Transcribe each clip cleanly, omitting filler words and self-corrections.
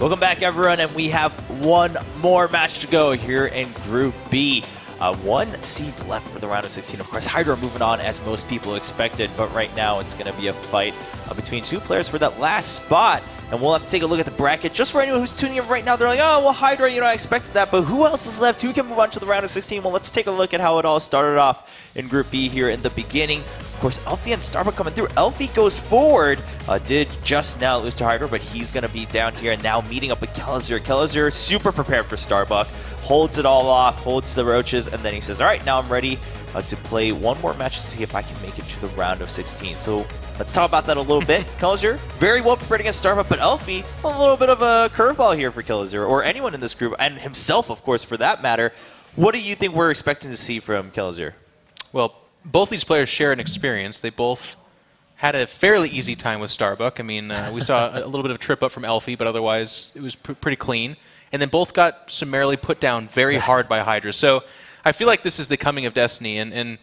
Welcome back, everyone, and we have one more match to go here in Group B. One seed left for the round of 16. Of course, Hydra moving on as most people expected, but right now it's going to be a fight between two players for that last spot. And we'll have to take a look at the bracket. Just for anyone who's tuning in right now, they're like, oh, well, Hydra, you know, I expected that. But who else is left? Who can move on to the round of 16? Well, let's take a look at how it all started off in Group B here in the beginning. Of course, elfi and Starbuck coming through. elfi goes forward. Did just now lose to Hydra, but he's going to be down here and now meeting up with Kelazhur. Kelazhur super prepared for Starbuck. Holds it all off, holds the roaches, and then he says, all right, now I'm ready to play one more match to see if I can make it to the round of 16. So let's talk about that a little bit. Kelazhur, very well prepared against Starbuck, but elfi, a little bit of a curveball here for Kelazhur, or anyone in this group, and himself, of course, for that matter. What do you think we're expecting to see from Kelazhur? Well, both these players share an experience. They both had a fairly easy time with Starbuck. I mean, we saw a little bit of a trip up from elfi, but otherwise it was pretty clean. And then both got summarily put down very hard by Hydra. So I feel like this is the coming of Destiny, and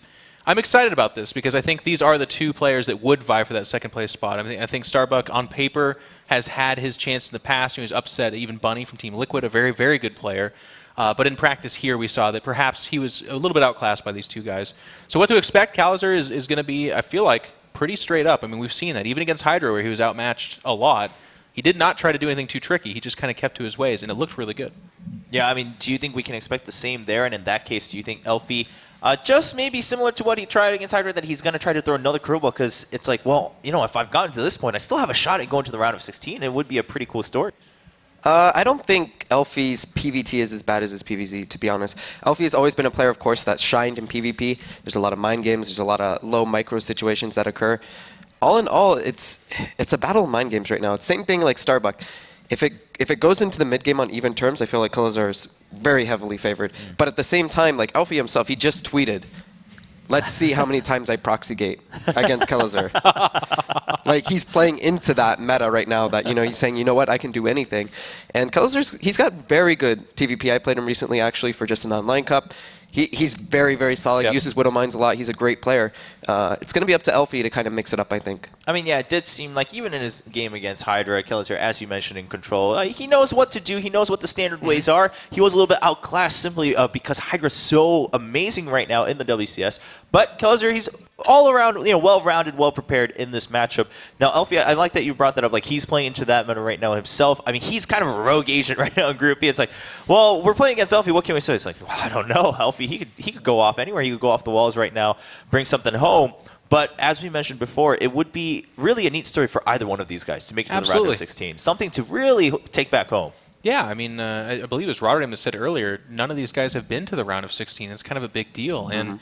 I'm excited about this because I think these are the two players that would vie for that second place spot. I think Starbuck, on paper, has had his chance in the past. He was upset even Bunny from Team Liquid, a very, very good player. But in practice here, we saw that perhaps he was a little bit outclassed by these two guys. So what to expect? Kelazhur is going to be, I feel like, pretty straight up. I mean, we've seen that. Even against Hydra, where he was outmatched a lot, he did not try to do anything too tricky. He just kind of kept to his ways, and it looked really good. Yeah, I mean, do you think we can expect the same there? And in that case, do you think elfi, just maybe similar to what he tried against Hydra, that he's going to try to throw another curveball? Because it's like, well, you know, if I've gotten to this point, I still have a shot at going to the round of 16. It would be a pretty cool story. I don't think elfi's PvT is as bad as his PvZ, to be honest. elfi has always been a player, of course, that's shined in PvP. There's a lot of mind games. There's a lot of low micro situations that occur. All in all, it's a battle of mind games right now. It's the same thing like Starbuck. If it goes into the mid game on even terms, I feel like Kelazhur is very heavily favored. But at the same time, like elfi himself, he just tweeted, "Let's see how many times I proxy gate against Kelazhur." Like, he's playing into that meta right now. That, you know, he's saying, you know what, I can do anything. And Kelazhur's, he's got very good TVP. I played him recently actually for just an online cup. He's very, very solid. Yep. He uses Widow Mines a lot. He's a great player. It's going to be up to elfi to kind of mix it up, I think. I mean, yeah, it did seem like even in his game against Hydra, Kelazhur, as you mentioned, in control, he knows what to do. He knows what the standard ways are. He was a little bit outclassed simply because Hydra's so amazing right now in the WCS. But Kelazhur, he's all around, you know, well-rounded, well-prepared in this matchup. Now, elfi, I like that you brought that up. Like, he's playing into that meta right now himself. I mean, he's kind of a rogue agent right now in Group B. It's like, well, we're playing against elfi. What can we say? It's like, well, I don't know. elfi, he could go off anywhere. He could go off the walls right now, bring something home. But as we mentioned before, it would be really a neat story for either one of these guys to make it to the round of 16. Something to really take back home. Yeah, I mean, I believe it was Ro32 that said earlier, none of these guys have been to the round of 16. It's kind of a big deal. And,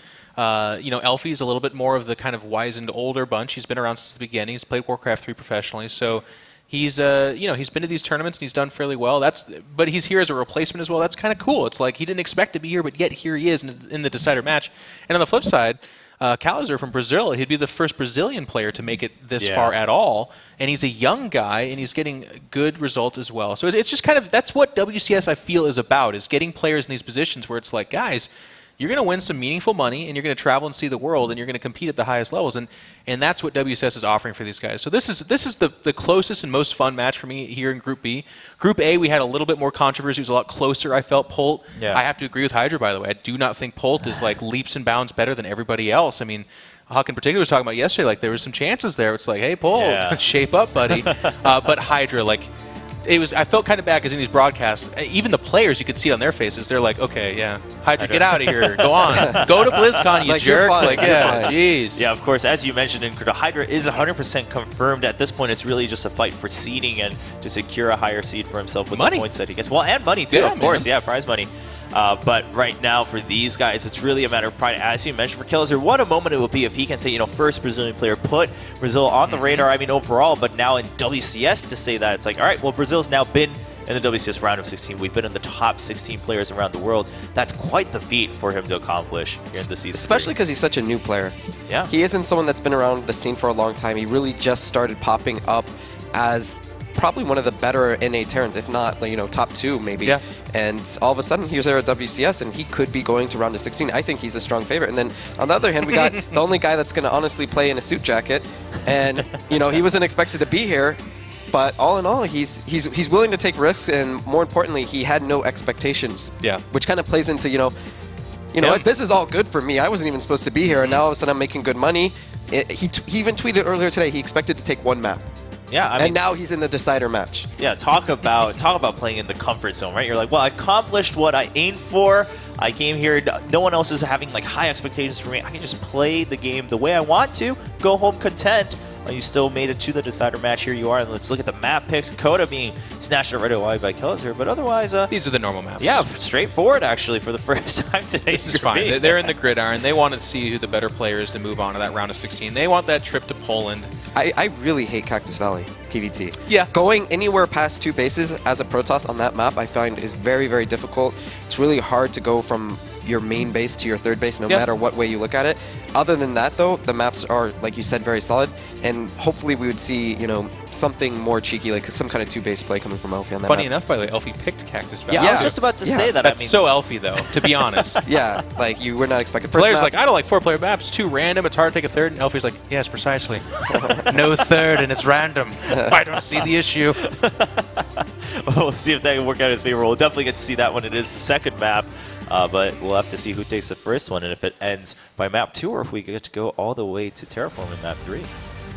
you know, elfi's a little bit more of the kind of wizened older bunch. He's been around since the beginning. He's played Warcraft 3 professionally. So he's, you know, he's been to these tournaments and he's done fairly well. But he's here as a replacement as well. That's kind of cool. It's like he didn't expect to be here, but yet here he is in the decider match. And on the flip side, Kelazhur from Brazil, he'd be the first Brazilian player to make it this far at all. And he's a young guy, and he's getting good results as well. So it's just kind of, that's what WCS, I feel, is about, is getting players in these positions where it's like, guys, you're going to win some meaningful money, and you're going to travel and see the world, and you're going to compete at the highest levels. And that's what WCS is offering for these guys. So this is the closest and most fun match for me here in Group B. Group A, we had a little bit more controversy. It was a lot closer, I felt. Polt, I have to agree with Hydra, by the way. I do not think Polt is like leaps and bounds better than everybody else. I mean, Huck in particular was talking about yesterday, like there was some chances there. It's like, hey, Polt, shape up, buddy. But Hydra, like, I felt kind of bad because in these broadcasts, even the players, you could see on their faces, they're like, okay, yeah, Hydra, get out of here. Go on. Go to BlizzCon, you jerk. Like, yeah, jeez. Yeah, of course, as you mentioned, Hydra is 100% confirmed. At this point, it's really just a fight for seeding and to secure a higher seed for himself with the points that he gets. Well, and money, too, of course. Yeah, prize money. But right now, for these guys, it's really a matter of pride. As you mentioned, for Kelazhur, what a moment it will be if he can say, you know, first Brazilian player, put Brazil on the radar, I mean, overall, but now in WCS to say that, it's like, all right, well, Brazil's now been in the WCS round of 16. We've been in the top 16 players around the world. That's quite the feat for him to accomplish here in the season. Especially because he's such a new player. Yeah. He isn't someone that's been around the scene for a long time. He really just started popping up as probably one of the better NA Terrans, if not, you know, top 2 maybe. Yeah. And all of a sudden, he's there at WCS, and he could be going to round of 16. I think he's a strong favorite. And then on the other hand, we got the only guy that's going to honestly play in a suit jacket. And, you know, he wasn't expected to be here. But all in all, he's willing to take risks, and more importantly, he had no expectations. Yeah. Which kind of plays into, you know what, this is all good for me. I wasn't even supposed to be here, and now all of a sudden I'm making good money. He even tweeted earlier today he expected to take 1 map. Yeah, I mean, and now he's in the decider match. Yeah, talk about playing in the comfort zone, right? You're like, well, I accomplished what I aimed for. I came here. No one else is having like high expectations for me. I can just play the game the way I want to. Go home content. You still made it to the decider match. Here you are. And let's look at the map picks. Coda being snatched right away by Kelazhur, but otherwise, these are the normal maps. Yeah, straightforward actually for the first time today. This is fine. They're in the gridiron. They want to see who the better player is to move on to that round of 16. They want that trip to Poland. I really hate Cactus Valley PvT. Yeah. Going anywhere past 2 bases as a Protoss on that map, I find is very, very difficult. It's really hard to go from your main base to your 3rd base, no matter what way you look at it. Other than that, though, the maps are, like you said, very solid, and hopefully we would see, you know, something more cheeky, like some kind of 2-base play coming from Elfi on that Funny map. enough, by the way, Elfi picked Cactus Valley. Yeah, I was just about to say that. That's I mean, so Elfi, though, to be honest. Yeah, like you were not expecting. First Players map, like, I don't like 4-player maps. It's too random. It's hard to take a 3rd. And Elfi's like, yes, precisely. No 3rd, and it's random. I don't see the issue. We'll see if that can work out in his favor. We'll definitely get to see that when it is the 2nd map. But we'll have to see who takes the first one and if it ends by map 2 or if we get to go all the way to Terraform in map 3.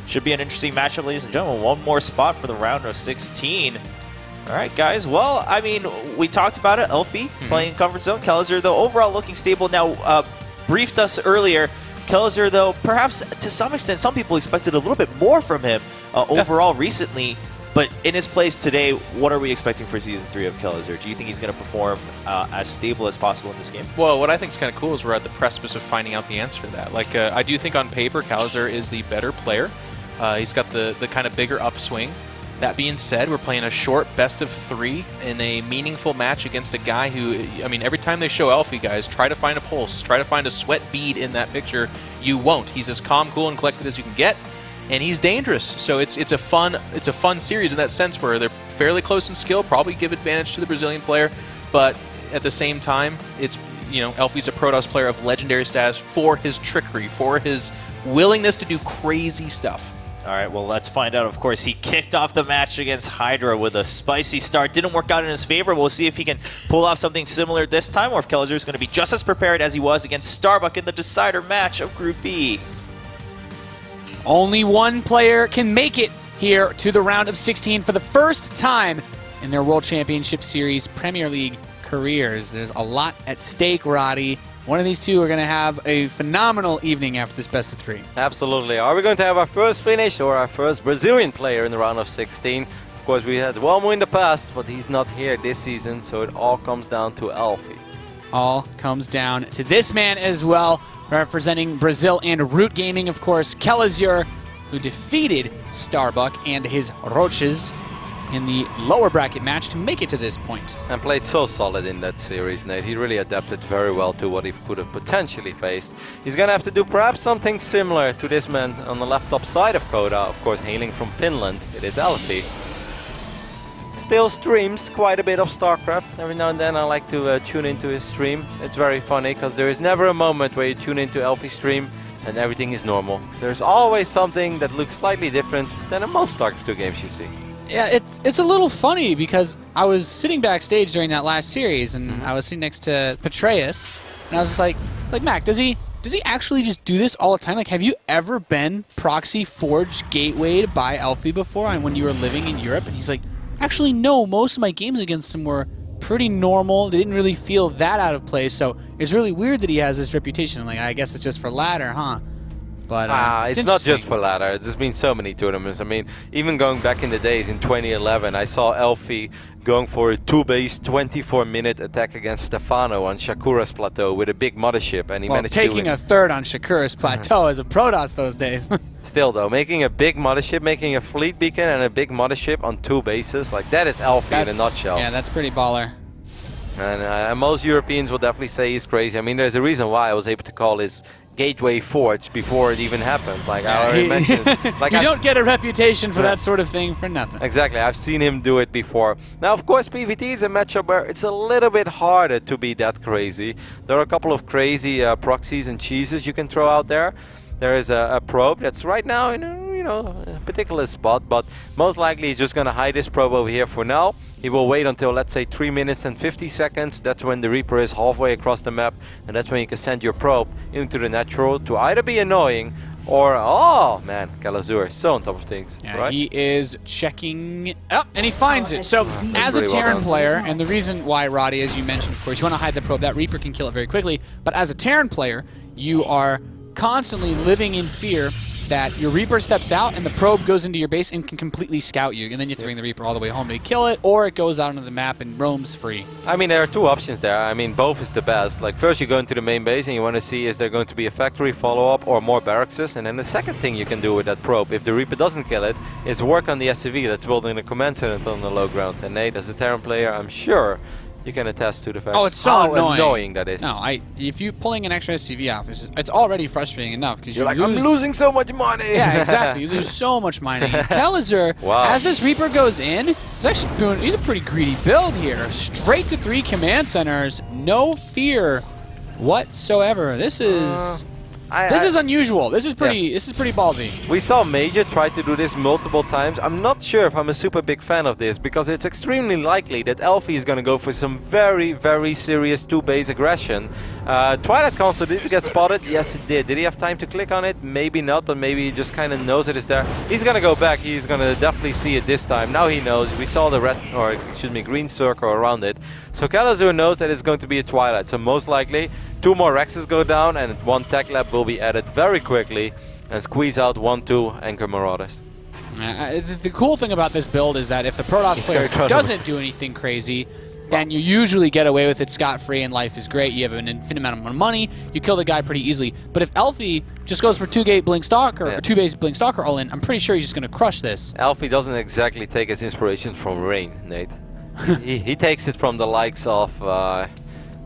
Should be an interesting matchup, ladies and gentlemen. One more spot for the round of 16. All right, guys. Well, I mean, we talked about it. Elfi playing comfort zone. Kelazhur, though, overall looking stable. Now, briefed us earlier. Kelazhur, though, perhaps to some extent, some people expected a little bit more from him overall recently. But in his place today, what are we expecting for Season 3 of Kelazhur? Do you think he's going to perform as stable as possible in this game? Well, what I think is kind of cool is we're at the precipice of finding out the answer to that. Like, I do think on paper, Kelazhur is the better player. He's got the kind of bigger upswing. That being said, we're playing a short best-of-3 in a meaningful match against a guy who, I mean, every time they show Elfi, guys, try to find a pulse, try to find a sweat bead in that picture. You won't. He's as calm, cool, and collected as you can get. And he's dangerous, so it's a fun series in that sense where they're fairly close in skill, probably give advantage to the Brazilian player, but at the same time, it's, you know, Elfi's a Protoss player of legendary status for his trickery, for his willingness to do crazy stuff. All right, well, let's find out. Of course, he kicked off the match against Hydra with a spicy start. Didn't work out in his favor. We'll see if he can pull off something similar this time, or if Kelazhur is going to be just as prepared as he was against Starbuck in the decider match of Group B. Only one player can make it here to the round of 16 for the first time in their World Championship Series Premier League careers. There's a lot at stake, Roddy. One of these two are going to have a phenomenal evening after this best-of-3. Absolutely. Are we going to have our first finish or our first Brazilian player in the round of 16? Of course, we had Walmo in the past, but he's not here this season, so it all comes down to Elfi. All comes down to this man as well, representing Brazil and Root Gaming, of course, Kelazhur, who defeated Starbuck and his Roaches in the lower bracket match to make it to this point. And played so solid in that series, Nate. He really adapted very well to what he could have potentially faced. He's going to have to do perhaps something similar to this man on the left top side of Coda, of course hailing from Finland. It is Elfi. Still streams quite a bit of StarCraft. Every now and then I like to tune into his stream. It's very funny because there is never a moment where you tune into Elfi's stream and everything is normal. There's always something that looks slightly different than in most StarCraft 2 games you see. Yeah, it's a little funny because I was sitting backstage during that last series and I was sitting next to Petraeus and I was just like Mac, does he actually just do this all the time? Like, have you ever been proxy forged gatewayed by Elfi before when you were living in Europe? And he's like, actually, no, most of my games against him were pretty normal. They didn't really feel that out of place, so it's really weird that he has this reputation. I'm like, I guess it's just for ladder, huh? But it's not just for ladder. There's been so many tournaments. I mean, even going back in the days in 2011, I saw Elfi going for a 2-base 24-minute attack against Stefano on Shakura's plateau with a big mothership, and he managed to taking a third on Shakura's plateau as a Protoss those days. Still, though, making a big mothership, making a fleet beacon and a big mothership on 2 bases, like that is Elfi in a nutshell. Yeah, that's pretty baller. And most Europeans will definitely say he's crazy. I mean, there's a reason why I was able to call his Gateway Forge before it even happened. Like I already mentioned. Like you don't get a reputation for that sort of thing for nothing. Exactly. I've seen him do it before. Now, of course, PvT is a matchup where it's a little bit harder to be that crazy. There are a couple of crazy proxies and cheeses you can throw out there. There is a probe that's right now in a you know, a particular spot, but most likely he's just going to hide his probe over here for now. He will wait until, let's say, 3 minutes and 50 seconds. That's when the Reaper is halfway across the map, and that's when you can send your probe into the natural to either be annoying or, oh man, Kelazhur is so on top of things. Yeah, right? he is checking up, and he finds it. So, as a really well Terran done. player, and the reason why, Roddy, as you mentioned, of course, you want to hide the probe, that Reaper can kill it very quickly, but as a Terran player, you are constantly living in fear that your Reaper steps out and the probe goes into your base and can completely scout you, and then you have to bring the Reaper all the way home to kill it, or it goes out onto the map and roams free. I mean, there are two options there. I mean, both is the best. Like, first you go into the main base and you want to see is there going to be a factory follow-up or more barracks, and then the second thing you can do with that probe, if the Reaper doesn't kill it, is work on the SCV that's building the command center on the low ground. And Nate, as a Terran player, I'm sure you can attest to the fact Oh, it's so how annoying. that is. No, if you pulling an extra SCV off, it's already frustrating enough because You're like, I'm losing so much money. Yeah, exactly. You lose so much money. Kelazhur, Wow. as this Reaper goes in, he's a pretty greedy build here. Straight to 3 command centers, no fear whatsoever. This is unusual. This is pretty ballsy. We saw Major try to do this multiple times. I'm not sure if I'm a super big fan of this, because it's extremely likely that elfi is going to go for some very, very serious 2-base aggression. Twilight Console, did it get spotted? Yes, it did. Did he have time to click on it? Maybe not, but maybe he just kind of knows it is there. He's going to go back. He's going to definitely see it this time. Now he knows. We saw the green circle around it. So Kelazhur knows that it's going to be a Twilight. So most likely 2 more Rexes go down and 1 Tech Lab will be added very quickly and squeeze out 1-2 Anchor Marauders. The cool thing about this build is that if the Protoss player doesn't do anything crazy, then you usually get away with it scot-free and life is great. You have an infinite amount of money. You kill the guy pretty easily. But if elfi just goes for 2-gate Blink Stalker or 2-base Blink Stalker all in, I'm pretty sure he's just going to crush this. elfi doesn't exactly take his inspiration from Rain, Nate. he takes it from the likes of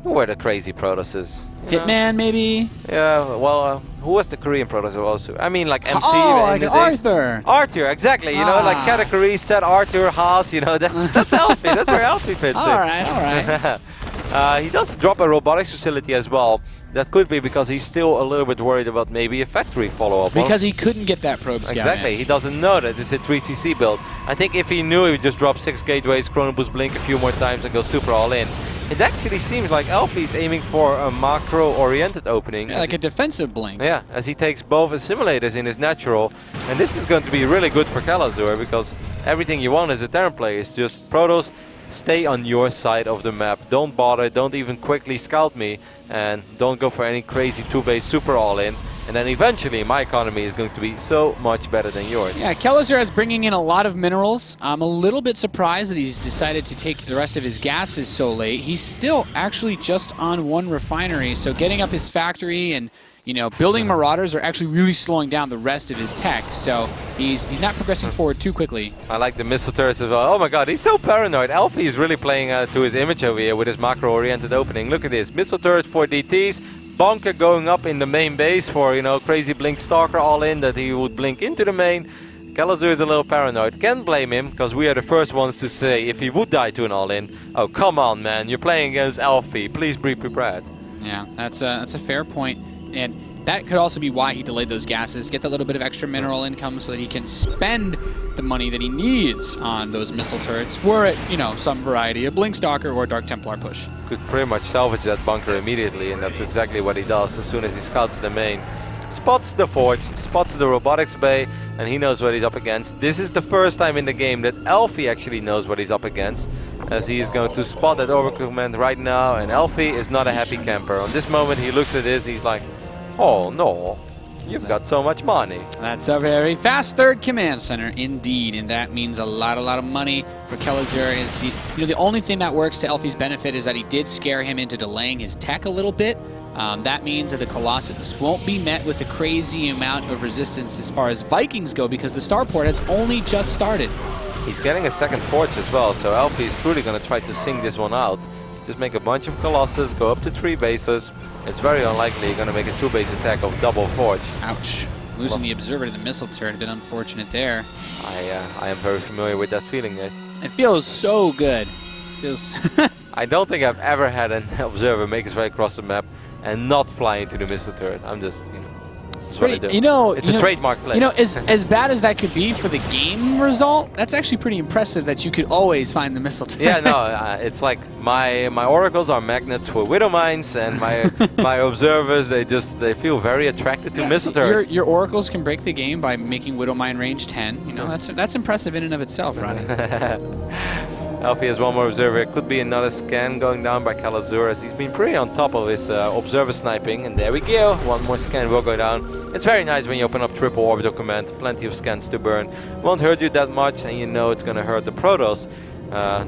who were the crazy Protoss is? Hitman, maybe? Yeah, well, who was the Korean Protoss also? I mean, like MC. Oh, like Arthur. Arthur, exactly. You know, like category set Arthur, Haas. You know, that's elfi. That's where elfi fits in. All right. He does drop a robotics facility as well. That could be because he's still a little bit worried about maybe a factory follow-up. Because he couldn't get that probe scout. Exactly. He doesn't know that it's a 3cc build. I think if he knew, he would just drop 6 gateways, Chrono Boost Blink a few more times and go super all in. It actually seems like elfi is aiming for a macro-oriented opening. Yeah, like a defensive blink. Yeah, as he takes both assimilators in his natural. And this is going to be really good for Kelazhur, because everything you want as a Terran player is just Protoss, stay on your side of the map. Don't bother, don't even quickly scout me, and don't go for any crazy 2-base super all-in. And then eventually my economy is going to be so much better than yours. Yeah, Kelazhur is bringing in a lot of minerals. I'm a little bit surprised that he's decided to take the rest of his gases so late. He's still actually just on 1 refinery, so getting up his factory and building Marauders are actually really slowing down the rest of his tech, so he's not progressing forward too quickly. I like the missile turrets as well. Oh my god, he's so paranoid. elfi is really playing to his image over here with his macro-oriented opening. Look at this. Missile turret for DTs. Bunker going up in the main base for, crazy Blink Stalker all-in that he would blink into the main. Kelazhur is a little paranoid. Can't blame him, because we are the first ones to say if he would die to an all-in, oh come on man, you're playing against elfi. Please be prepared. Yeah, that's a fair point. And that could also be why he delayed those gases, get that little bit of extra mineral income so that he can spend the money that he needs on those missile turrets, were it, some variety of Blink Stalker or Dark Templar push. Could pretty much salvage that bunker immediately, and that's exactly what he does as soon as he scouts the main. Spots the forge, spots the robotics bay, and he knows what he's up against. This is the first time in the game that elfi actually knows what he's up against, as he is going to spot that overcommand right now, and elfi is not a happy camper. On this moment he looks at this, he's like, oh no, you've got so much money. That's a very fast 3rd command center indeed, and that means a lot of money for Kelazhur. The only thing that works to elfi's benefit is that he did scare him into delaying his tech a little bit. That means that the Colossus won't be met with a crazy amount of resistance as far as Vikings go, because the starport has only just started. He's getting a 2nd forge as well, so elfi is truly going to try to sing this one out. Just make a bunch of Colossus, go up to 3 bases. It's very unlikely you're going to make a 2-base attack of double forge. Ouch. Losing the observer to the missile turret, a bit unfortunate there. I am very familiar with that feeling. It feels so good. I don't think I've ever had an observer make his way across the map and not fly into the missile turret. I'm just, That's what I do. It's a trademark play. You know, as bad as that could be for the game result, that's actually pretty impressive that you could always find the missile turret. Yeah, no, it's like my oracles are magnets for widow mines, and my observers they feel very attracted to missile turrets. Your oracles can break the game by making widow mine range 10. You know, that's impressive in and of itself, Ronnie. elfi has one more observer. It could be another scan going down by Kelazhur, as he's been pretty on top of his observer sniping. And there we go. One more scan will go down. It's very nice when you open up triple orbital command. Plenty of scans to burn. Won't hurt you that much, and you know it's going to hurt the Protoss.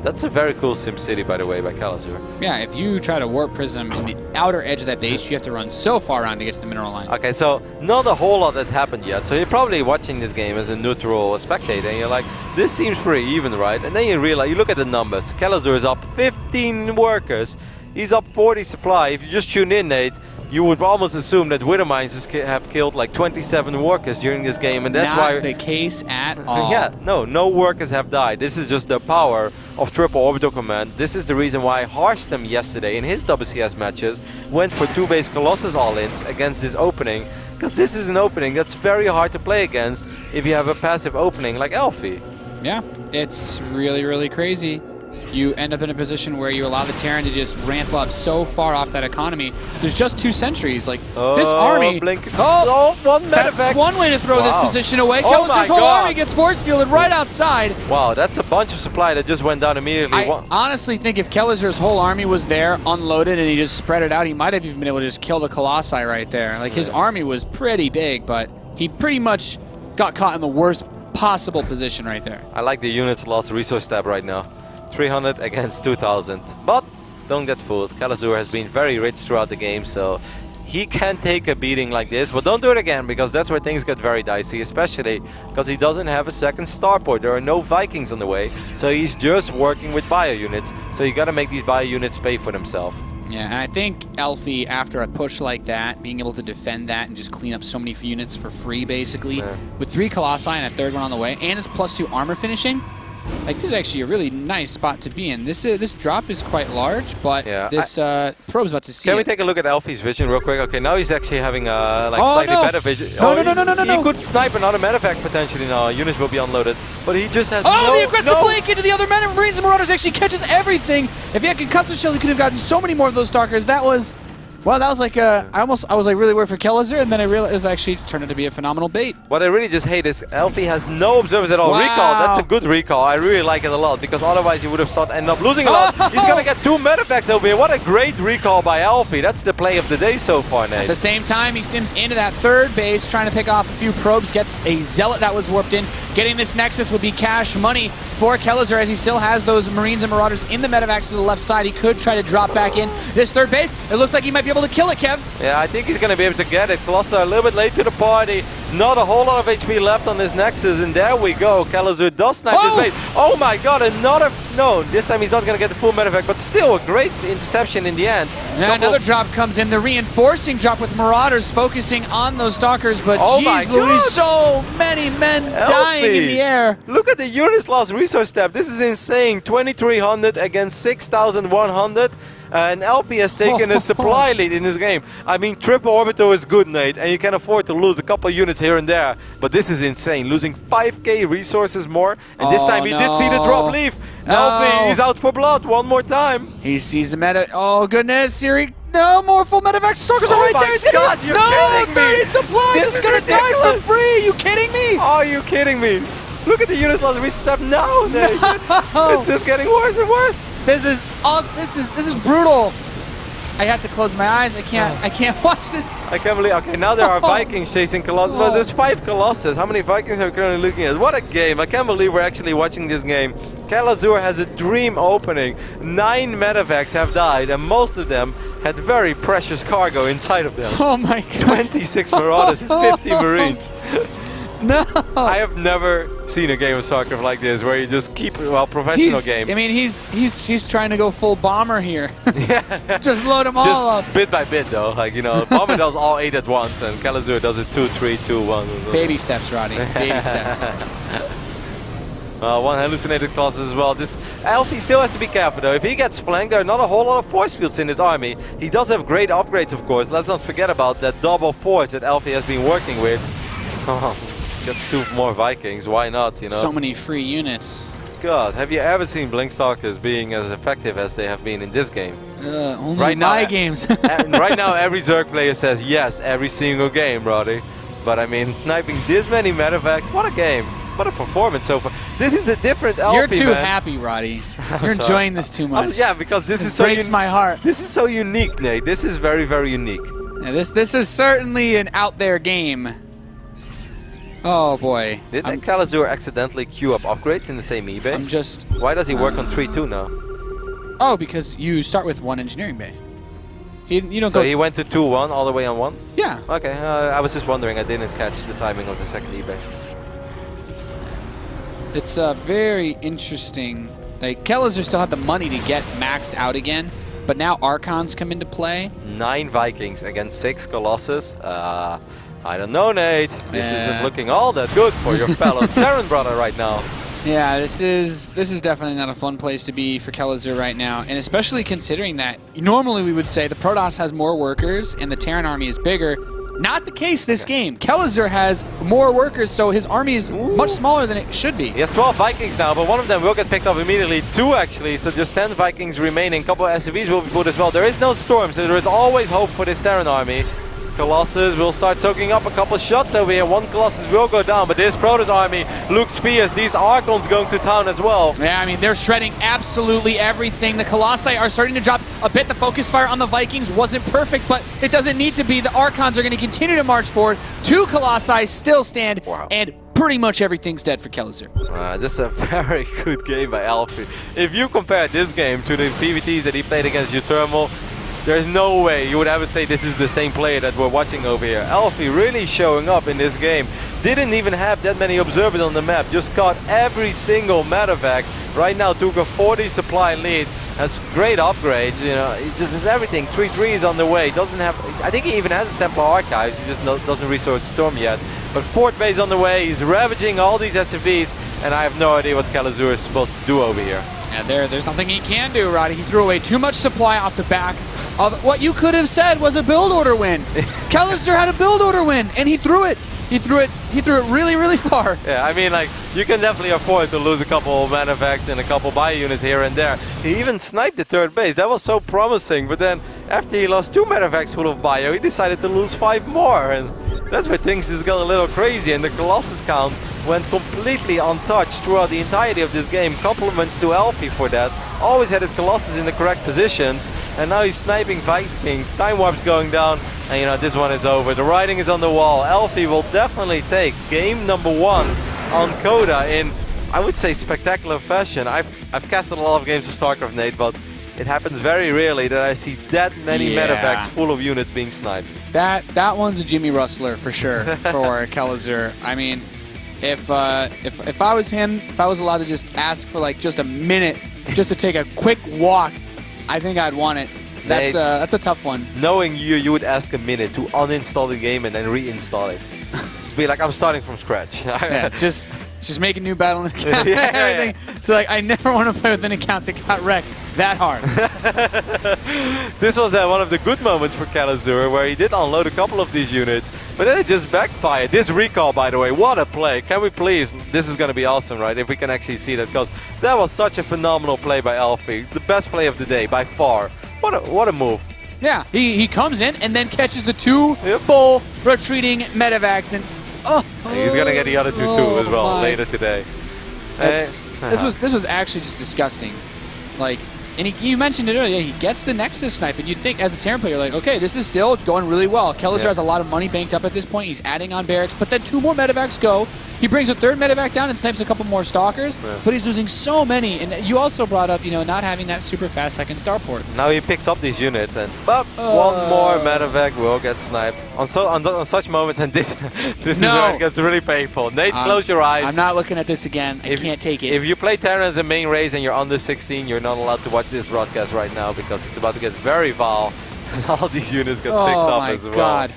That's a very cool SimCity, by the way, by Kelazhur. Yeah, if you try to warp Prism in the outer edge of that base, you have to run so far around to get to the mineral line. Okay, so not a whole lot has happened yet. So you're probably watching this game as a neutral spectator, and you're like, this seems pretty even, right? And then you realize, you look at the numbers. Kelazhur is up 15 workers. He's up 40 supply. If you just tune in, Nate, you would almost assume that Widow Mines have killed like 27 workers during this game, and that's why... Not the case at all. Yeah, no workers have died. This is just the power of triple orbital command. This is the reason why Harstem yesterday in his WCS matches went for 2 base Colossus all-ins against this opening, because this is an opening that's very hard to play against if you have a passive opening like elfi. Yeah, it's really, really crazy. You end up in a position where you allow the Terran to just ramp up so far off that economy. There's just 2 sentries. Like, this army... one medevac. That's one way to throw this position away. Kelazhur's whole army gets force fielded right outside. Wow, that's a bunch of supply that just went down immediately. I honestly think if Kelazhur's whole army was there, unloaded, and he just spread it out, he might have even been able to just kill the Colossi right there. Like, his army was pretty big, but he pretty much got caught in the worst possible position right there. I like the units lost resource tab right now. 300 against 2000. But don't get fooled. Kelazhur has been very rich throughout the game, so he can take a beating like this. But don't do it again, because that's where things get very dicey, especially because he doesn't have a second starport. There are no Vikings on the way, so he's just working with bio units. So you got to make these bio units pay for themselves. Yeah, and I think elfi, after a push like that, being able to defend that and just clean up so many units for free, basically, with 3 Colossi and a 3rd one on the way, and his +2 armor finishing, like, this is actually a really nice spot to be in. This drop is quite large, but this probe's about to see Can we take a look at elfi's vision real quick? Okay, now he's actually having slightly better vision. No. He could snipe another medevac potentially now. Units will be unloaded, but he just has the aggressive blink into the other men, and Marines and Marauders actually catches everything. If he had concussive shield, he could have gotten so many more of those Stalkers. That was... Well, that was like I was like really worried for Kelazhur, and then I realized it was actually turned out to be a phenomenal bait. What I really just hate is elfi has no observers at all. Wow. Recall, that's a good recall. I really like it a lot, because otherwise you would have ended up losing a lot. He's gonna get 2 medevacs over here. What a great recall by elfi. That's the play of the day so far, Nate. At the same time, he stims into that 3rd base, trying to pick off a few probes, gets a Zealot that was warped in. Getting this Nexus would be cash money for Kelazhur, as he still has those Marines and Marauders in the medevacs to the left side. He could try to drop back in this 3rd base. It looks like he might be able to kill it, Kev. Yeah, I think he's going to be able to get it. Colossus a little bit late to the party. Not a whole lot of HP left on this Nexus, and there we go. Kelazhur does snipe this bait. Oh my god, another... No, this time he's not going to get the full medevac, but still a great interception in the end. Yeah, another drop comes in, the reinforcing drop with Marauders focusing on those Stalkers, but jeez Louise, so many men dying in the air. Look at the units lost resource tab. This is insane. 2,300 against 6,100. And elfi has taken a supply lead in this game. I mean, triple orbital is good, Nate, and you can afford to lose a couple units here and there. But this is insane, losing 5k resources more. And this time he did see the drop leave. elfi is out for blood one more time. He sees the meta. Oh goodness, Siri. No more full medevacs. Stalkers are right there. He's God, you're kidding me. 30 supplies. This is gonna die for free. You kidding me? Are you kidding me? Look at the units lost reset now. It's just getting worse and worse. This is brutal. I have to close my eyes. I can't watch this. I can't believe. Okay, now there are Vikings chasing Colossus. Well, there's 5 Colossus. How many Vikings are we currently looking at? What a game! I can't believe we're actually watching this game. Kelazhur has a dream opening. 9 medevacs have died, and most of them had very precious cargo inside of them. Oh my god! 26 Marauders and 50 Marines. No! I have never seen a game of StarCraft like this, where you just keep professional game. I mean, he's trying to go full bomber here. Yeah. Just load them all up. Bit by bit, though. Like, you know, bomber does all 8 at once, and Kelazhur does it 2, 3, 2, 1. Baby steps, Roddy. Baby steps. One hallucinated Colossus as well. This elfi still has to be careful though. If he gets flanked, there are not a whole lot of force fields in his army. He does have great upgrades, of course. Let's not forget about that double force that elfi has been working with. Gets 2 more Vikings, why not, you know? So many free units. God, have you ever seen Blinkstalkers being as effective as they have been in this game? Only Right now, my games. right now, every Zerg player says yes, every single game, Roddy. But I mean, sniping this many medevacs, what a game. What a performance so far. This is a different elfi, You're too man. happy, Roddy. You're enjoying this too much. Yeah, because this is This so breaks my heart. This is so unique, Nate. This is very, very unique. Yeah, this is certainly an out there game. Oh boy. Did Kelazhur accidentally queue up upgrades in the same eBay? I'm just... Why does he work on 3-2 now? Oh, because you start with 1 engineering bay. You don't So go... he went to 2-1 all the way on 1? Yeah. Okay, I was just wondering. I didn't catch the timing of the second eBay. It's very interesting. Like, Kelazhur still had the money to get maxed out again, but now Archons come into play. 9 Vikings against 6 Colossus. I don't know, Nate. This isn't looking all that good for your fellow Terran brother right now. Yeah, this is definitely not a fun place to be for Kelazhur right now, and especially considering that normally we would say the Protoss has more workers and the Terran army is bigger. Not the case this game. Kelazhur has more workers, so his army is much smaller than it should be. He has 12 Vikings now, but one of them will get picked off immediately. 2 actually, so just 10 Vikings remaining. A couple of SCVs will be put as well. There is no storm, so there is always hope for this Terran army. Colossus will start soaking up a couple shots over here. 1 Colossus will go down, but this Protoss army looks fierce. These Archons going to town as well. Yeah, I mean, they're shredding absolutely everything. The Colossi are starting to drop a bit. The focus fire on the Vikings wasn't perfect, but it doesn't need to be. The Archons are going to continue to march forward. 2 Colossi still stand, and pretty much everything's dead for Kelazhur. This is a very good game by elfi. If you compare this game to the PvTs that he played against Geothermal, there's no way you would ever say this is the same player that we're watching over here. elfi really showing up in this game. Didn't even have that many observers on the map. Just caught every single medevac. Right now took a 40 supply lead. Has great upgrades. You know, it just is everything. 3-3 is on the way. Doesn't have. I think he even has a Templar Archives. He just doesn't resort Storm yet. But Fort Bay's on the way. He's ravaging all these SCVs, and I have no idea what Kelazhur is supposed to do over here. Yeah, there's nothing he can do, Roddy. He threw away too much supply off the back of what you could have said was a build order win. Kelazhur had a build order win, and he threw it. He threw it really, really far. Yeah, I mean, like, you can definitely afford to lose a couple of medevacs and a couple bio units here and there. He even sniped the 3rd base. That was so promising. But then, after he lost 2 medevacs full of bio, he decided to lose 5 more. And that's where things is going a little crazy. And the Colossus count went completely untouched throughout the entirety of this game. Compliments to elfi for that. Always had his Colossus in the correct positions. And now he's sniping Vikings. Time Warp's going down. And you know, this one is over. The writing is on the wall. elfi will definitely take game number 1 on Coda in, I would say, spectacular fashion. I've casted a lot of games of StarCraft, Nate, but it happens very rarely that I see that many medevacs full of units being sniped. That one's a Jimmy Rustler for sure for Kelazhur. I mean, if I was him, if I was allowed to just ask for like just a minute just to take a quick walk, I think I'd want it. That's a tough one. Knowing you would ask a minute to uninstall the game and then reinstall it. It's be like I'm starting from scratch. Yeah, just make a new battle account and everything. So like I never want to play with an account that got wrecked that hard. This was one of the good moments for Kelazhur, where he did unload a couple of these units, but then it just backfired. This recall, by the way, what a play. Can we please, this is going to be awesome, right, if we can actually see that, because that was such a phenomenal play by elfi. The best play of the day, by far. What a move. Yeah, he comes in and then catches the 2 full retreating medevacs, and he's going to get the other 2 too as well later today. This was actually just disgusting. Like, and you mentioned it earlier, he gets the Nexus snipe, and you'd think as a Terran player, like, okay, this is still going really well. Kelazhur has a lot of money banked up at this point. He's adding on barracks, but then 2 more medevacs go. He brings a 3rd medevac down and snipes a couple more stalkers, but he's losing so many. And you also brought up, you know, not having that super fast 2nd starport. Now he picks up these units, and one more medevac will get sniped. On such moments, and this is where it gets really painful. Nate, close your eyes. I'm not looking at this again. I can't take it. If you play Terran as a main race and you're under 16, you're not allowed to watch this broadcast right now because it's about to get very foul. All these units get picked up as well. Oh my god.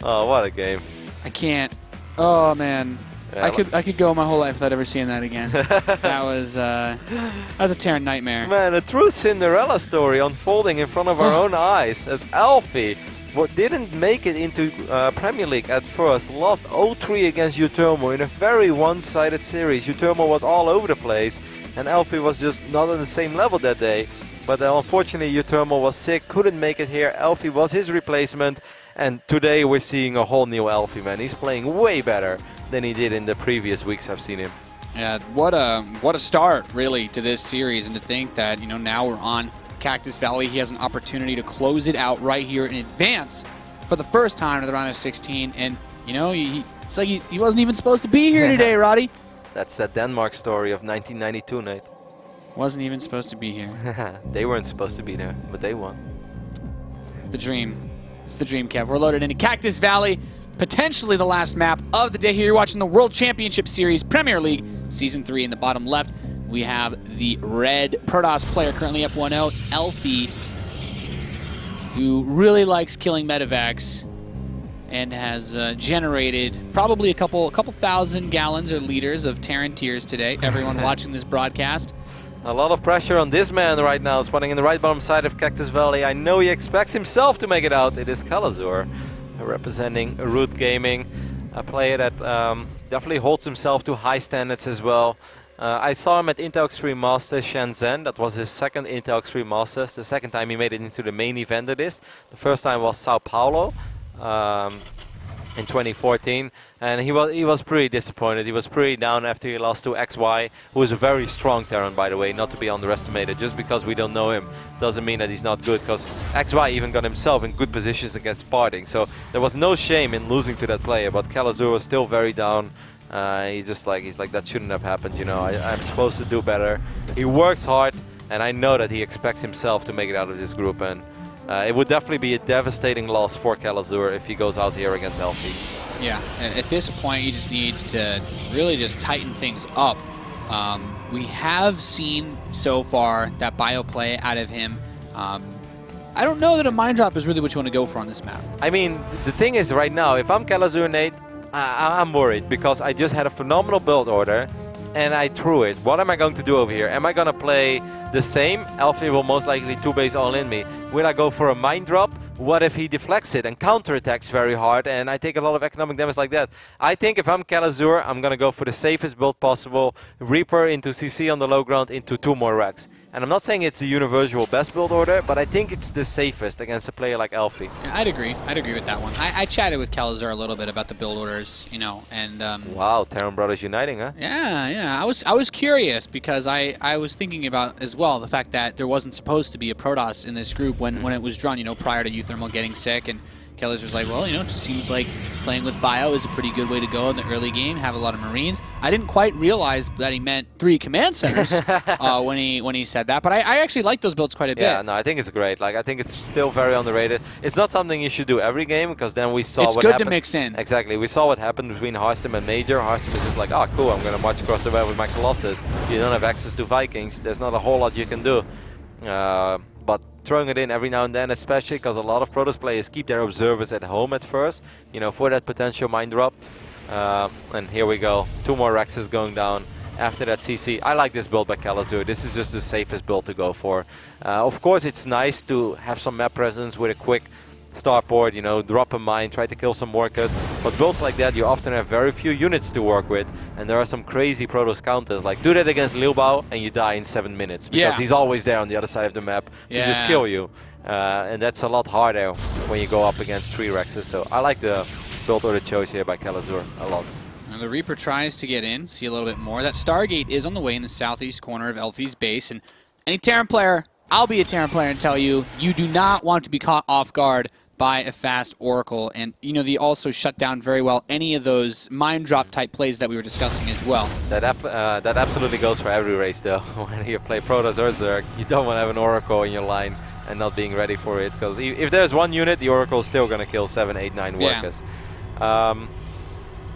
Oh, what a game. I can't. Oh man. I could go my whole life without ever seeing that again. that was a Terran nightmare. Man, a true Cinderella story unfolding in front of our own eyes as elfi, what didn't make it into Premier League at first, lost 0-3 against Utermo in a very one-sided series. Utermo was all over the place, and elfi was just not on the same level that day. But unfortunately, Utermo was sick, couldn't make it here. elfi was his replacement, and today we're seeing a whole new elfi, man. He's playing way better than he did in the previous weeks I've seen him. Yeah, what a start, really, to this series, and to think that, you know, now we're on Cactus Valley. He has an opportunity to close it out right here in advance for the first time to the round of 16, and, you know, it's like he wasn't even supposed to be here today, Roddy. That's that Denmark story of 1992, Nate. Wasn't even supposed to be here. They weren't supposed to be there, but they won. The dream. It's the dream, Kev. We're loaded into Cactus Valley, potentially the last map of the day here. You're watching the World Championship Series Premier League Season 3. In the bottom left, we have the red Protoss player currently up 1-0, elfi, who really likes killing medevacs and has generated probably a couple thousand gallons or liters of Terran tears today. Everyone watching this broadcast. A lot of pressure on this man right now, spawning in the right bottom side of Cactus Valley. I know he expects himself to make it out. It is Kelazhur, representing Root Gaming, a player that definitely holds himself to high standards as well. I saw him at Intel Extreme Masters Shenzhen. That was his second Intel Extreme Masters. The second time he made it into the main event of this. The first time was Sao Paulo in 2014, and he was pretty disappointed. He was pretty down after he lost to XY, who is a very strong Terran, by the way, not to be underestimated. Just because we don't know him doesn't mean that he's not good, because XY even got himself in good positions against Parting. So there was no shame in losing to that player, but Kelazhur was still very down. He's like, that shouldn't have happened, you know. I'm supposed to do better. He works hard, and I know that he expects himself to make it out of this group, and it would definitely be a devastating loss for Kelazhur if he goes out here against elfi. Yeah, at this point he just needs to really just tighten things up. We have seen so far that bio play out of him. I don't know that a mind drop is really what you want to go for on this map. I mean, the thing is right now, if I'm Kelazhur, Nate, I'm worried because I just had a phenomenal build order and I threw it. What am I going to do over here? Am I going to play the same? elfi will most likely 2-base all-in me. Will I go for a mind drop? What if he deflects it and counterattacks very hard and I take a lot of economic damage like that? I think if I'm Kelazhur, I'm going to go for the safest build possible. Reaper into CC on the low ground into 2 more Rex. And I'm not saying it's the universal best build order, but I think it's the safest against a player like elfi. Yeah, I'd agree with that one. I chatted with Kelazhur a little bit about the build orders, you know, and wow, Terran Brothers uniting, huh? Yeah. I was curious because I was thinking about as well the fact that there wasn't supposed to be a Protoss in this group when it was drawn, you know, prior to Uthermal getting sick, and Kelazhur was like, well, you know, it just seems like playing with bio is a pretty good way to go in the early game, have a lot of Marines. I didn't quite realize that he meant 3 command centers when he said that, but I actually like those builds quite a bit. Yeah, no, I think it's great. Like, I think it's still very underrated. It's not something you should do every game, because then we saw it's what good happened. To mix in. Exactly. We saw what happened between Harstem and Major. Harstem is just like, oh, cool, I'm going to march across the web with my Colossus. You don't have access to Vikings. There's not a whole lot you can do. But throwing it in every now and then, especially because a lot of Protoss players keep their observers at home at first, you know, for that potential mind drop. And here we go, 2 more Rexes going down after that CC. I like this build by Kelazhur. This is just the safest build to go for. Of course, it's nice to have some map presence with a quick starport, you know, drop a mine, try to kill some workers. But builds like that, you often have very few units to work with, and there are some crazy Protoss counters. Like, do that against Liubao, and you die in 7 minutes, because he's always there on the other side of the map to just kill you. And that's a lot harder when you go up against 3 Rexes. So I like the build order choice here by Kelazhur a lot. And the Reaper tries to get in, see a little bit more. That Stargate is on the way in the southeast corner of elfi's base, and any Terran player, I'll be a Terran player and tell you, you do not want to be caught off guard by a fast Oracle, and you know, they also shut down very well any of those mind drop type plays that we were discussing as well. That absolutely goes for every race though. When you play Protoss or Zerg, you don't want to have an Oracle in your line and not being ready for it, because if there's one unit, the Oracle is still going to kill 7, 8, 9 workers.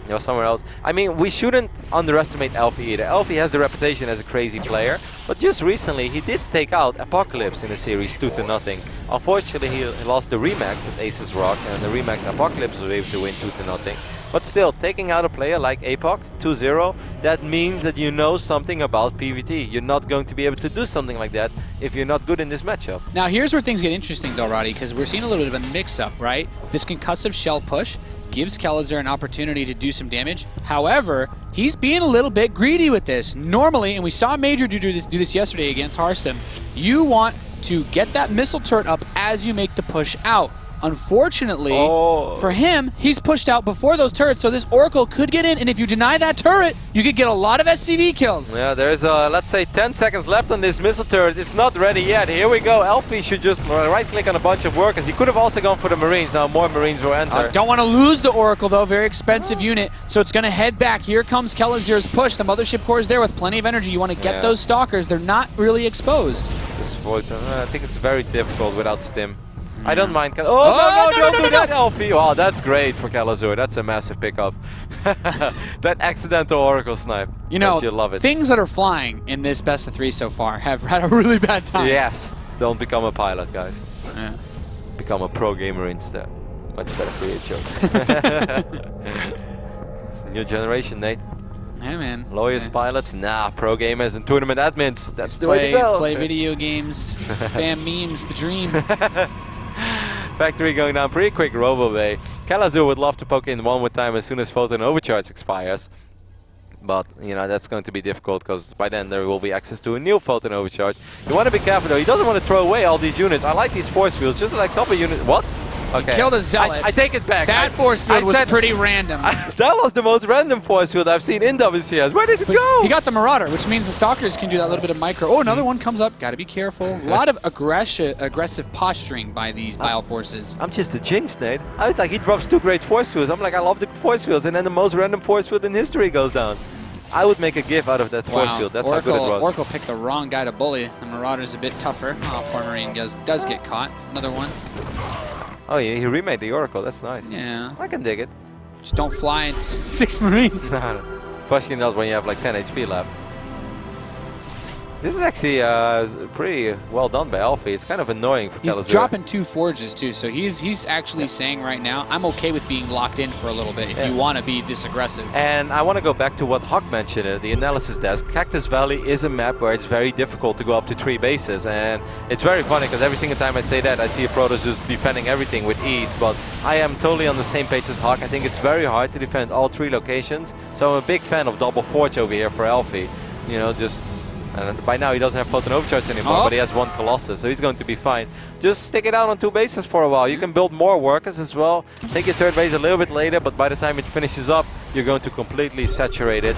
You know, somewhere else. I mean, we shouldn't underestimate elfi either. elfi has the reputation as a crazy player, but just recently he did take out Apocalypse in a series 2-0. Unfortunately, he lost the Remax at Aces Rock, and the Remax Apocalypse was able to win 2-0. But still, taking out a player like Apoc 2-0, that means that you know something about PvT. You're not going to be able to do something like that if you're not good in this matchup. Now here's where things get interesting though, Roddy, because we're seeing a little bit of a mix-up, right? This concussive shell push gives Kelazhur an opportunity to do some damage. However, he's being a little bit greedy with this. Normally, and we saw Major do this yesterday against Harstem, you want to get that missile turret up as you make the push out. Unfortunately, for him, he's pushed out before those turrets, so this Oracle could get in, and if you deny that turret, you could get a lot of SCV kills. Yeah, there's, let's say, 10 seconds left on this missile turret. It's not ready yet. Here we go. elfi should just right-click on a bunch of workers. He could have also gone for the Marines. Now more Marines will enter. Don't want to lose the Oracle, though. Very expensive unit, so it's going to head back. Here comes Kelazhur's push. The Mothership Core is there with plenty of energy. You want to get those Stalkers. They're not really exposed. This void, I think it's very difficult without Stim. I don't mind. Oh, no, don't do that, elfi. Wow, that's great for Kelazhur. That's a massive pickup. That accidental Oracle snipe. You know, you love it. Things that are flying in this best of 3 so far have had a really bad time. Yes. Don't become a pilot, guys. Yeah. Become a pro gamer instead. Much better create jokes. It's a new generation, Nate. Yeah, man. Lawyers, pilots, nah, pro gamers and tournament admins. That's the way to go. Play video games, spam memes, the dream. Factory going down pretty quick, Robo Bay. Kelazhur would love to poke in one more time as soon as Photon Overcharge expires. But, you know, that's going to be difficult because by then there will be access to a new Photon Overcharge. You want to be careful though, he doesn't want to throw away all these units. I like these force fields, just like a couple units. What? Okay. He killed a Zealot. I take it back. That force field was pretty random. That was the most random force field I've seen in WCS. Where did it go? He got the Marauder, which means the Stalkers can do that little bit of micro. Oh, another one comes up. Got to be careful. A lot of aggressive posturing by these Bile forces. I'm just a jinx, Nate. I was like, he drops 2 great force fields. I'm like, I love the force fields. And then the most random force field in history goes down. I would make a GIF out of that force field. That's Oracle, how good it was. Oracle picked the wrong guy to bully. The Marauder's a bit tougher. Oh, poor Marine does get caught. Another one. Oh, yeah, he remade the Oracle. That's nice. Yeah. I can dig it. Just don't fly into 6 Marines. Especially not when you have like 10 HP left. This is actually pretty well done by elfi. It's kind of annoying for Kelazhur. He's dropping 2 forges too, so he's actually saying right now, I'm okay with being locked in for a little bit if you want to be this aggressive. And I want to go back to what Huck mentioned at the analysis desk. Cactus Valley is a map where it's very difficult to go up to 3 bases, and it's very funny because every single time I say that, I see a Protoss just defending everything with ease, but I am totally on the same page as Huck. I think it's very hard to defend all 3 locations, so I'm a big fan of double forge over here for elfi. You know, just... And by now he doesn't have Photon Overcharge anymore, but he has 1 Colossus, so he's going to be fine. Just stick it out on 2 bases for a while. You can build more workers as well. Take your 3rd base a little bit later, but by the time it finishes up, you're going to completely saturate it.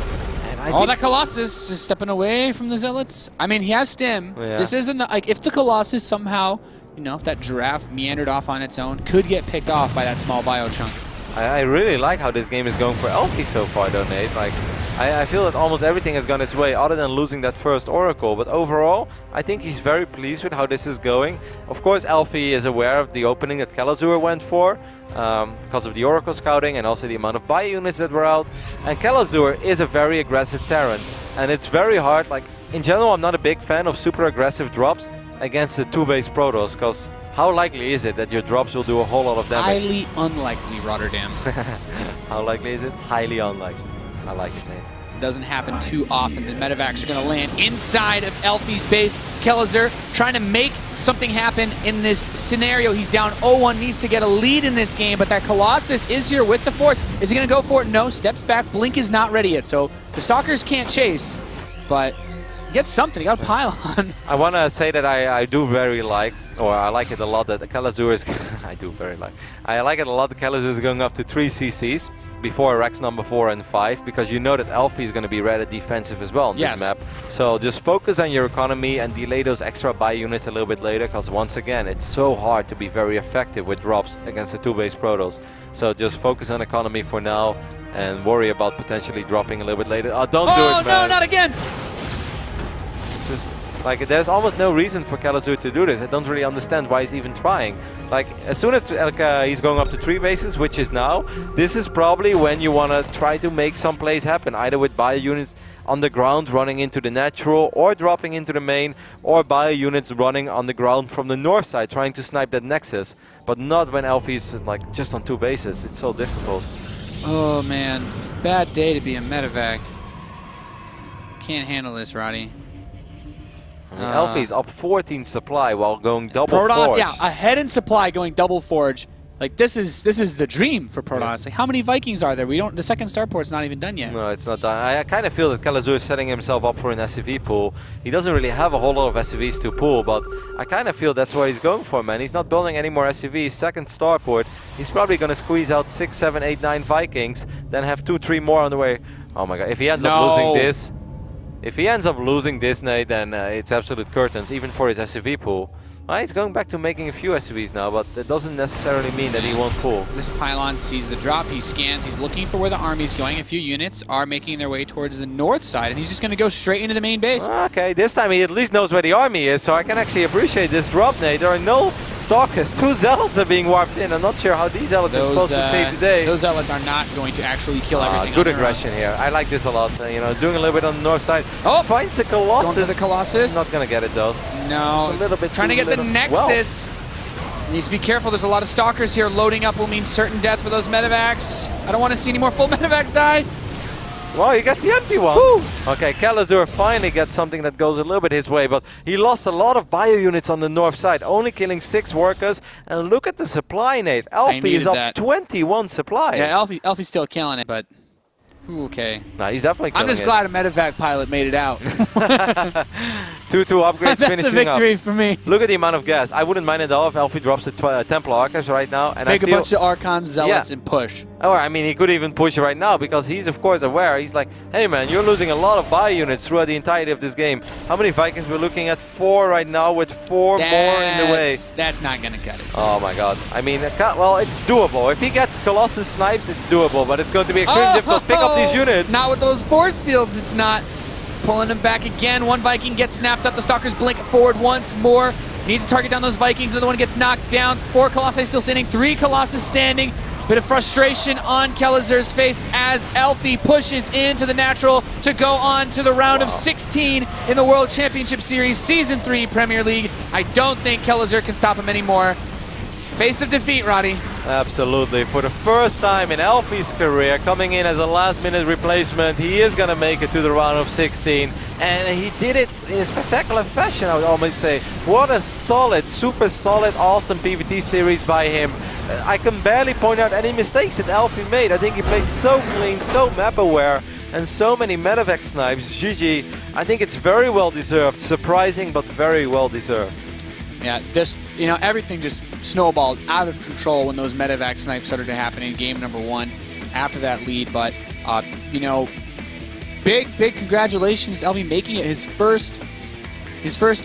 And that Colossus is stepping away from the Zealots. I mean, he has Stim. Yeah. This isn't like if the Colossus somehow, you know, if that giraffe meandered off on its own, could get picked off by that small bio chunk. I really like how this game is going for elfi so far, though, Nate. Like, I feel that almost everything has gone his way, other than losing that first Oracle. But overall, I think he's very pleased with how this is going. Of course, elfi is aware of the opening that Kelazhur went for, because of the Oracle scouting and also the amount of bio units that were out. And Kelazhur is a very aggressive Terran, and it's very hard. Like, in general, I'm not a big fan of super aggressive drops against the 2-base Protoss, because how likely is it that your drops will do a whole lot of damage? Highly unlikely, Rotterdam. How likely is it? Highly unlikely. I like it, Nate. Doesn't happen too often. The medevacs are going to land inside of elfi's base. Kelazhur trying to make something happen in this scenario. He's down 0-1, needs to get a lead in this game, but that Colossus is here with the force. Is he going to go for it? No. Steps back. Blink is not ready yet, so the Stalkers can't chase, but get something. You got a pylon. I want to say that I do very like, or I like it a lot that the Kelazhur is... I like it a lot that Kelazhur is going up to 3 CCs before Rex number 4 and 5, because you know that elfi is going to be rather defensive as well on this map. So just focus on your economy and delay those extra buy units a little bit later, because once again, it's so hard to be very effective with drops against the 2-base Protoss. So just focus on economy for now and worry about potentially dropping a little bit later. Oh, don't do it, man. Oh, no, not again! This is like, there's almost no reason for Kelazhur to do this. I don't really understand why he's even trying. Like, as soon as he's going up to 3 bases, which is now, this is probably when you want to try to make some plays happen, either with bio units on the ground running into the natural, or dropping into the main, or bio units running on the ground from the north side, trying to snipe that nexus. But not when elfi's like just on 2 bases. It's so difficult. Oh, man. Bad day to be a medevac. Can't handle this, Roddy. elfi's up 14 supply while going double Protoss, forge. yeah, ahead in supply going double forge. Like, this is the dream for Protoss. Like, how many Vikings are there? The second starport's not even done yet. No, it's not done. I kind of feel that Kelazhur is setting himself up for an SCV pool. He doesn't really have a whole lot of SCVs to pull, but I kind of feel that's what he's going for, man. He's not building any more SCVs. Second starport, he's probably going to squeeze out 6, 7, 8, 9 Vikings, then have 2, 3 more on the way. Oh my god, if he ends up losing this, Nate, then it's absolute curtains, even for his SCV pool. He's going back to making a few SCVs now, but that doesn't necessarily mean that he won't pull. This pylon sees the drop, he scans, he's looking for where the army's going. A few units are making their way towards the north side, and he's just going to go straight into the main base. Okay, this time he at least knows where the army is, so I can actually appreciate this drop, Nate. There are no Stalkers. 2 Zealots are being warped in. I'm not sure how these Zealots are supposed to save the day. Those Zealots are not going to actually kill everything. Good aggression here. I like this a lot. You know, doing a little bit on the north side. Oh! Finds a Colossus. Going for the Colossus. Not going to get it, though. No. Just a little bit trying to get the Nexus. Needs to be careful. There's a lot of Stalkers here. Loading up will mean certain death for those medevacs. I don't want to see any more full medevacs die. Well, he gets the empty one. Woo. Okay, Kelazhur finally gets something that goes a little bit his way, but he lost a lot of bio units on the north side, only killing 6 workers. And look at the supply, Nate. Elfi is up 21 supply. Yeah, Elfi's still killing it, but okay. No, he's definitely killing it. I'm just glad a medevac pilot made it out. 2 upgrades That's finishing a victory up. for me. Look at the amount of gas. I wouldn't mind it at all if Elfi drops the Templar Archives right now. And Make I feel, a bunch of Archons, Zealots, and push. Or, I mean, he could even push right now because he's, of course, aware. He's like, hey, man, you're losing a lot of bio units throughout the entirety of this game. How many Vikings we're looking at? 4 right now with 4 more in the way. That's not going to cut it. Oh, my God. I mean, well, it's doable. If he gets Colossus snipes, it's doable, but it's going to be extremely difficult to pick up these units. Not with those force fields, it's not. Pulling them back again. One Viking gets snapped up. The Stalkers blink forward once more. Needs to target down those Vikings. Another one gets knocked down. 4 Colossi still standing. 3 Colossus standing. Bit of frustration on Kelazhur's face as Elfi pushes into the natural to go on to the round of 16 in the World Championship Series Season 3 Premier League. I don't think Kelazhur can stop him anymore. Face of defeat, Roddy. Absolutely. For the first time in Elfi's career, coming in as a last-minute replacement, he is going to make it to the round of 16. And he did it in a spectacular fashion, I would almost say. What a solid, super solid, awesome PvT series by him. I can barely point out any mistakes that Elfi made. I think he played so clean, so map-aware, and so many medevac snipes. GG. I think it's very well-deserved. Surprising, but very well-deserved. Yeah, just, you know, everything just snowballed out of control when those medevac snipes started to happen in game number 1 after that lead. But, you know, big congratulations to Elfi making it his first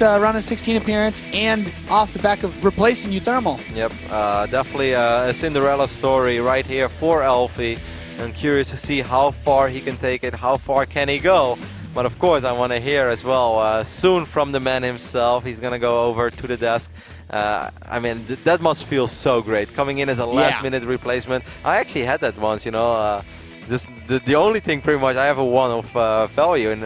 round of 16 appearance and off the back of replacing Euthermal. Yep, definitely a Cinderella story right here for Elfi. I'm curious to see how far he can take it, how far can he go. But of course, I want to hear as well soon from the man himself. He's going to go over to the desk. I mean, that must feel so great, coming in as a last-minute replacement. I actually had that once, you know. Just the only thing, pretty much, I have a 1 of value in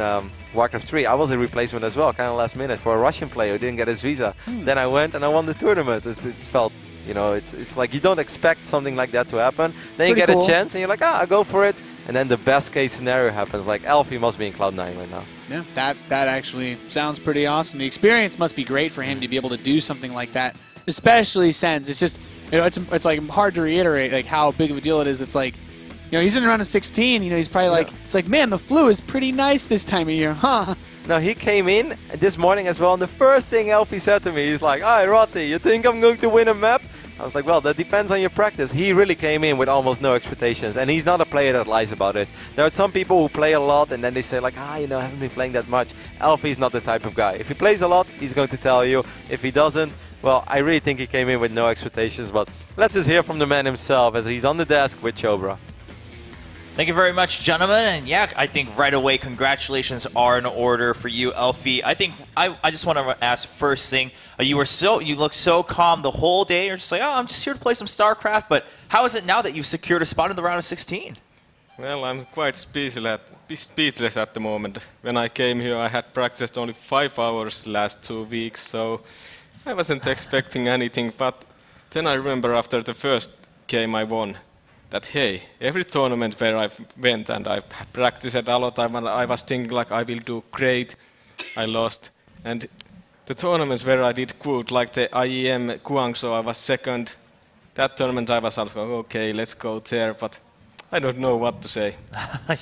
Warcraft 3. I was a replacement as well, kind of last minute, for a Russian player who didn't get his visa. Then I went and I won the tournament. It felt, you know, it's like you don't expect something like that to happen. Then you get a chance and you're like, I'll go for it. And then the best case scenario happens. Like, Elfi must be in Cloud9 right now. Yeah, that actually sounds pretty awesome. The experience must be great for him to be able to do something like that, especially since it's just, you know, it's like hard to reiterate like how big of a deal it is. It's like, you know, he's in the round of 16. You know, he's probably like, it's like, man, the flu is pretty nice this time of year, huh? Now, he came in this morning as well, and the first thing Elfi said to me, he's like, "Hi, Roti, you think I'm going to win a map?" I was like, well, that depends on your practice. He really came in with almost no expectations, and he's not a player that lies about it. There are some people who play a lot, and then they say like, you know, I haven't been playing that much. Elfi's not the type of guy. If he plays a lot, he's going to tell you. If he doesn't, well, I really think he came in with no expectations. But let's just hear from the man himself as he's on the desk with Chobra. Thank you very much, gentlemen. And yeah, I think right away, congratulations are in order for you, Elfi. I think I just want to ask first thing, you look so calm the whole day. You're just like, I'm just here to play some StarCraft. But how is it now that you've secured a spot in the round of 16? Well, I'm quite speechless at the moment. When I came here, I had practiced only 5 hours last 2 weeks, so I wasn't expecting anything. But then I remember after the first game I won, that, hey, every tournament where I went and I practiced a lot, I was thinking like I will do great. I lost. And the tournaments where I did good, like the IEM Guangzhou, I was second. That tournament I was also, okay, let's go there, but I don't know what to say.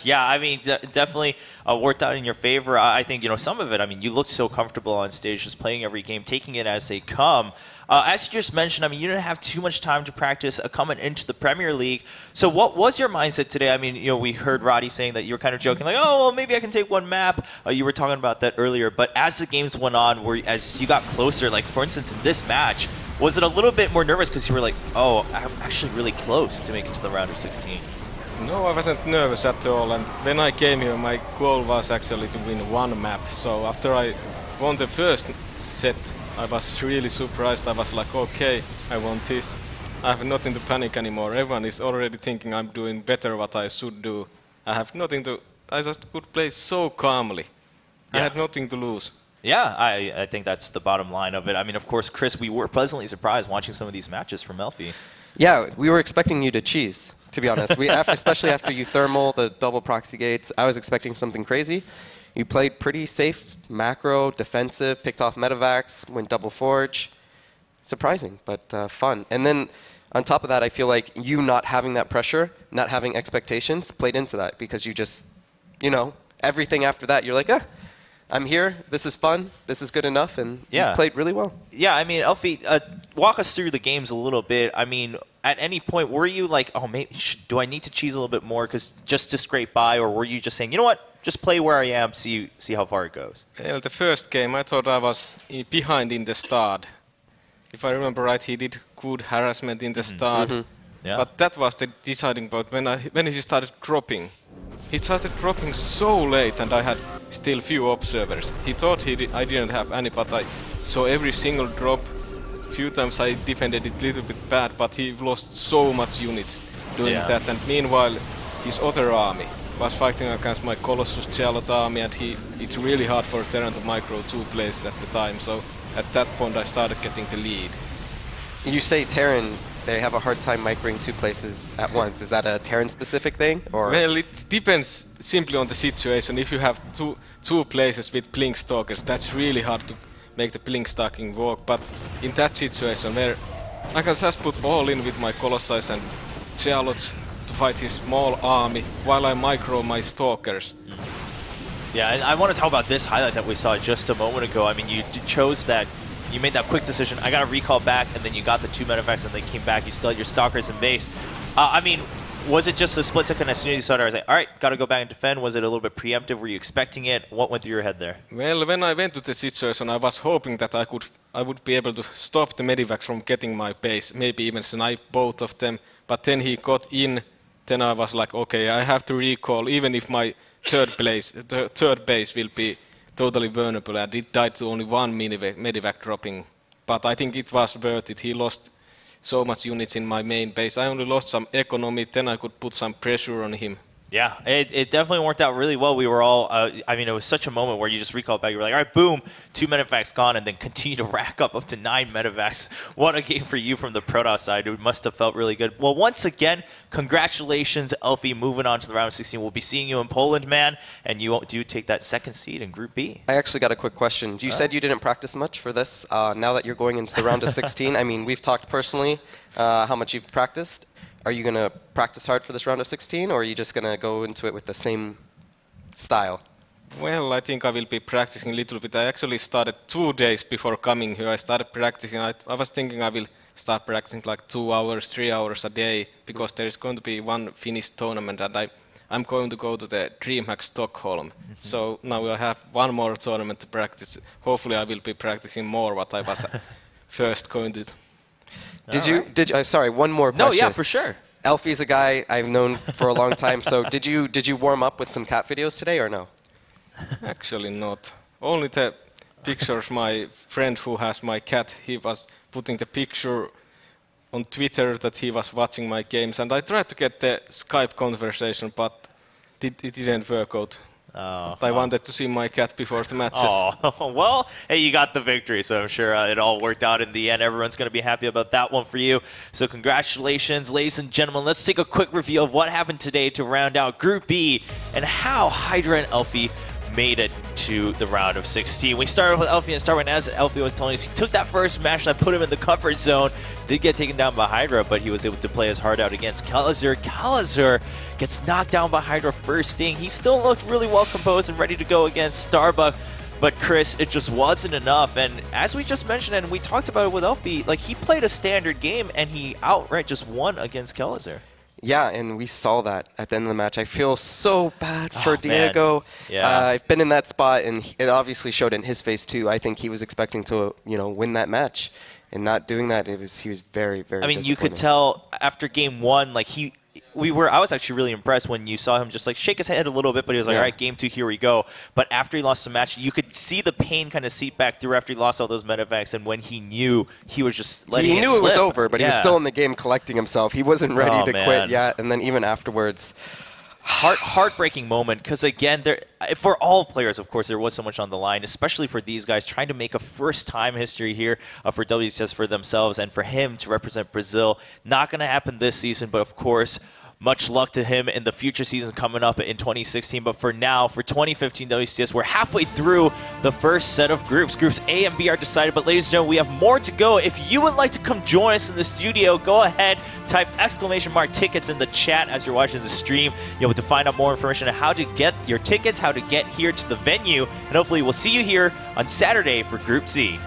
Yeah, I mean, definitely worked out in your favor. I think, you know, some of it, I mean, you looked so comfortable on stage, just playing every game, taking it as they come. As you just mentioned, I mean, you didn't have too much time to practice coming into the Premier League. So what was your mindset today? I mean, you know, we heard Roddy saying that you were kind of joking, like, oh, well, maybe I can take one map. You were talking about that earlier. But as the games went on, as you got closer, like, for instance, in this match, was it a little bit more nervous because you were like, oh, I'm actually really close to making it to the round of 16? No, I wasn't nervous at all. And when I came here, my goal was actually to win one map. So after I won the first set, I was really surprised. I was like, okay, I won this. I have nothing to panic anymore. Everyone is already thinking I'm doing better what I should do. I have nothing to... I just could play so calmly. Yeah. I had nothing to lose. Yeah, I think that's the bottom line of it. I mean, of course, Chris, we were pleasantly surprised watching some of these matches from elfi. Yeah, we were expecting you to cheese, to be honest. Especially after you thermal, the double proxy gates, I was expecting something crazy. You played pretty safe, macro, defensive, picked off Metavacs, went double forge. Surprising, but fun. And then on top of that, I feel like you not having that pressure, not having expectations, played into that because you just, you know, everything after that, you're like, I'm here, this is fun, this is good enough, and you played really well. Yeah, I mean, elfi, walk us through the games a little bit. I mean, at any point, were you like, oh, maybe do I need to cheese a little bit more just to scrape by, or were you just saying, you know what, just play where I am, see how far it goes? Well, the first game, I thought I was behind in the start. If I remember right, he did good harassment in the start. Yeah. But that was the deciding point when he started dropping. He started dropping so late, and I had still few observers. He thought I didn't have any, but I saw every single drop. Few times I defended it a little bit bad, but he lost so much units doing that. And meanwhile, his other army was fighting against my Colossus Charlotte army, and it's really hard for Terran to micro 2 places at the time. So at that point, I started getting the lead. You say Terran, they have a hard time microing 2 places at once. Is that a Terran-specific thing? Or? Well, it depends simply on the situation. If you have two places with Blink Stalkers, that's really hard to make the Blink Stalking work. But in that situation where I can just put all in with my Colossus and Charlotte to fight his small army while I micro my Stalkers. Yeah, and I want to talk about this highlight that we saw just a moment ago. I mean, you chose that. You made that quick decision. I got to recall back, and then you got the 2 Metavacs, and they came back. You still had your Stalkers in base. I mean, was it just a split second as soon as you saw it? I was like, all right, got to go back and defend. Was it a little bit preemptive? Were you expecting it? What went through your head there? Well, when I went to the situation, I was hoping that I would be able to stop the Medivacs from getting my base, maybe even snipe both of them. But then he got in. Then I was like, okay, I have to recall, even if my third base will be totally vulnerable, and it died to only 1 Medivac dropping. But I think it was worth it. He lost so much units in my main base. I only lost some economy, then I could put some pressure on him. Yeah, it definitely worked out really well. We were all, I mean, it was such a moment where you just recall back, you were like, all right, boom, 2 Metavacs gone, and then continue to rack up to 9 Metavacs. What a game for you from the Protoss side. It must have felt really good. Well, once again, congratulations, elfi, moving on to the round of 16. We'll be seeing you in Poland, man, and you do take that 2nd seed in Group B. I actually got a quick question. You said you didn't practice much for this. Now that you're going into the round of 16, I mean, we've talked personally how much you've practiced. Are you going to practice hard for this round of 16, or are you just going to go into it with the same style? Well, I think I will be practicing a little bit. I actually started 2 days before coming here. I started practicing. I was thinking I will start practicing like 2 hours, 3 hours a day, because there is going to be one Finnish tournament, and I'm going to go to the DreamHack Stockholm. So now we'll have one more tournament to practice. Hopefully I will be practicing more what I was first going to. Sorry, one more question. No, yeah, for sure. elfi is a guy I've known for a long time. So did you warm up with some cat videos today or no? Actually not. Only the pictures. My friend who has my cat, he was putting the picture on Twitter that he was watching my games, and I tried to get the Skype conversation, but it didn't work out. I wanted to see my cat before the matches. Oh, well, hey, you got the victory, so I'm sure it all worked out in the end. Everyone's going to be happy about that one for you. So congratulations, ladies and gentlemen. Let's take a quick review of what happened today to round out Group B and how Hydra and Elfi made it to the round of 16. We started with Elfi and Starwin. As Elfi was telling us, he took that first match that put him in the comfort zone. Did get taken down by Hydra, but he was able to play his heart out against Kelazhur. Kelazhur gets knocked down by Hydra first sting. He still looked really well composed and ready to go against Starbuck. But Chris, it just wasn't enough. And as we just mentioned, and we talked about it with Elfi, like he played a standard game and he outright just won against Kelazhur. Yeah, and we saw that at the end of the match. I feel so bad for Man. Diego. Yeah. I've been in that spot, and it obviously showed in his face too. I think he was expecting to, win that match, and not doing that. He was very, very. I mean, you could tell after game one, like I was actually really impressed when you saw him just like shake his head a little bit, but he was like, all right, game 2, here we go. But after he lost the match, you could see the pain kind of seep back through after he lost all those medevacts, and when he knew, he was just letting it slip. He knew it was over, but he was still in the game collecting himself. He wasn't ready to quit yet, and then even afterwards. Heartbreaking moment, because again, for all players, of course, there was so much on the line, especially for these guys trying to make a first-time history here for WCS for themselves and for him to represent Brazil. Not going to happen this season, but of course, much luck to him in the future seasons coming up in 2016. But for now, for 2015 WCS, we're halfway through the first set of groups. Groups A and B are decided, but ladies and gentlemen, we have more to go. If you would like to come join us in the studio, go ahead, type !tickets in the chat as you're watching the stream. You'll be able to find out more information on how to get your tickets, how to get here to the venue, and hopefully we'll see you here on Saturday for Group C.